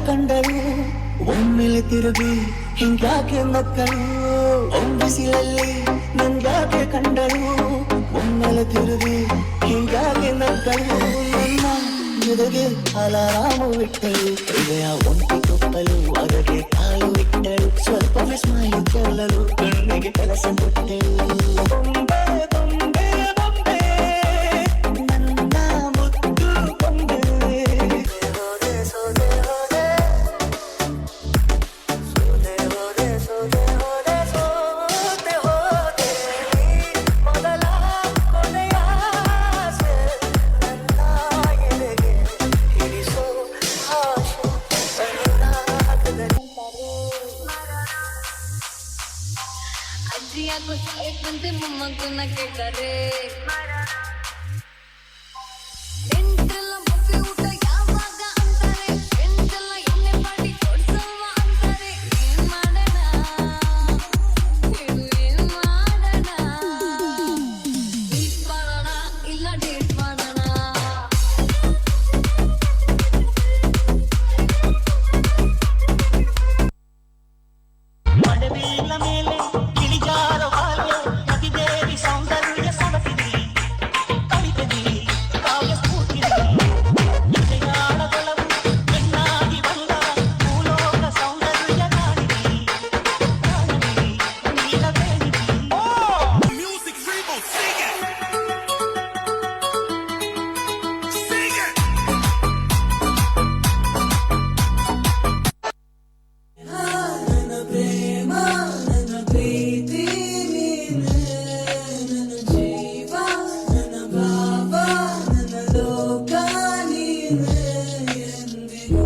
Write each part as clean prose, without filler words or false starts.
ಕಂಡಳು ಒಮ್ಮೆಲೆ ತಿರುಗಿ ಹಿಂಗ್ಯಾಕೆ ನಕ್ಕಳು ಬಿಸಿಲಲ್ಲಿ ನಂಗ್ಯಾಕೆ ಕಂಡಳು ಒಮ್ಮೆಲೆ ತಿರುಗಿ ಹಿಂಗ್ಯಾಕೆ ನಕ್ಕಳು ನನ್ನ ಜೊತೆಗೆ ಅಲಾರಾಮು ಇಟ್ಟಳು ಹೃದಯ ಒಂಟಿ ಕೊಪ್ಪಲು ಅದಕ್ಕೆ ಕಾಲು ಇಟ್ಟಳು ಸ್ವಲ್ಪ ಸ್ಮೈಲ್ ಚೆಲ್ಲಲು ಕಣ್ಣಿಗೆ ಕೆಲಸ ಕೊಟ್ಟಳು ಬೊಂಬೆ ಬೊಂಬೆ ಬೊಂಬೆ ನನ್ನ ಮುದ್ದು ಬೊಂಬೆ ಹೋದೆ ಸೋದೆ ಹೋದೆ ಸೋದೆ ಹೋದೆ ಸೋದೆ ಹೋದೆ ಸೋದೆ ಹೋದೆ ಮೊದಲ ಕೊನೆಯ ಆಸೆ ನನ್ನ ಎದೆಗೆ ಹಿಡಿಸೋ ಆಶೆ ಅಜ್ಜಿಯಾಗೋ ಏಕಂತೆ ಮೊಮ್ಮಗನ ಕೇಳ್ತಾರೆ ಎಂಟೆಲ್ಲ ಬುಫೆ ಊಟ ಯಾವಾಗ ಅಂತಾರೆ ಎಂಟೆಲ್ಲ ಎಣ್ಣೆ ಮಾಡಿ ಕೊಡ್ಸವ ಅಂತಾರೆ ಏನ್ ಮಾಡೋಣ ಏನ್ ಮಾಡೋಣ ಮೀಟ್ ಮಾಡೋಣ ಇಲ್ಲ ಡೇಟ್ ಮಾಡೋಣ ಮಡವಿಲ್ಲ ಮೇಲೆ ಇಳಿಜಾರ ಬಾಲ್ಯ ನದಿದೇವಿ ಸೌಂದರ್ಯ ಸವತಿದೆ ಕವಿತದೆ ಕಾವ್ಯ ಸ್ಫೂರ್ತಿದೆ ಜಯಾಳದೊಳವು ಹೆಣ್ಣಾಗಿ ಬಂದ ಭೂಲೋಕ ಸೌಂದರ್ಯ ಕಾಣಿದೆ ಕಾಣದೆ ನೀಲವೇಣಿದೆ Music Rebo, sing it! Sing it! ನನ್ನ ಪ್ರೇಮ ನನ್ನ ಪ್ರೀತಿ ನೀನೆ ನನ್ನ ಜೀವ ನನ್ನ ಭಾವ ನನ್ನ ಲೋಕ ನೀನೆ ಎಂದಿಗೂ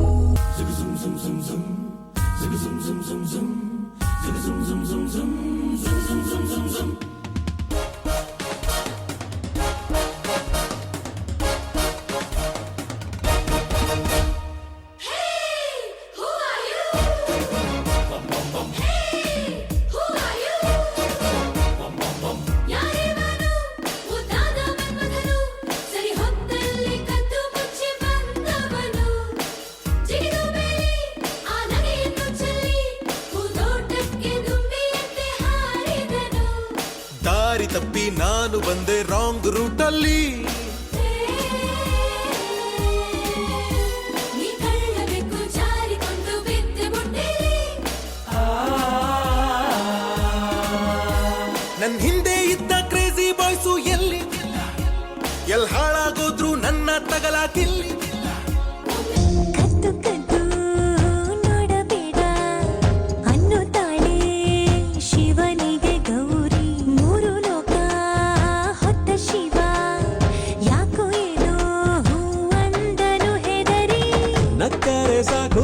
Who are you? Hey, who are you? ಯಾರಿವನು ಮುದ್ದಾದ ಮನ್ಮಥನು ಸರಿ ಹೊತ್ತಲ್ಲಿ ಕದ್ದು ಮುಚ್ಚಿ ಬಂದವನು ಜಿಗಿದು ಬೇಲಿ ಆ ನಗೆಯನ್ನು ಚೆಲ್ಲಿ ಹೂದೋಟಕ್ಕೆ ದುಂಬಿಯಂತೆ ಹಾರಿದನು ದಾರಿ ತಪ್ಪಿ ನಾನು ಬಂದೆ ರಾಂಗ್ ರೂಟಲ್ಲಿ ನೀ ಕಳ್ಳಬೇಕು ಜಾರಿಕೊಂಡು ಬಿದ್ದೆ ಬುಟ್ಟೆಲಿ ನನ್ ಹಿಂದೆ ಇದ್ದ ಕ್ರೇಜಿ ಬಾಯ್ಸು ಎಲ್ಲಿ ಹಾಳಾಗೋದ್ರು ನನ್ನ ತಗಲಾಕಿಲ್ಲಿ ಕದ್ದು ಕದ್ದು ನೋಡಬೇಡ ಅನ್ನುತ್ತಾಳೆ ಶಿವನಿಗೆ ಗೌರಿ ಮೂರು ಲೋಕ ಹೊತ್ತ ಶಿವ ಯಾಕೋ ಏನೋ ಹೂವಂದನು ಹೆದರಿ ನಕ್ಕರೆ ಸಾಕು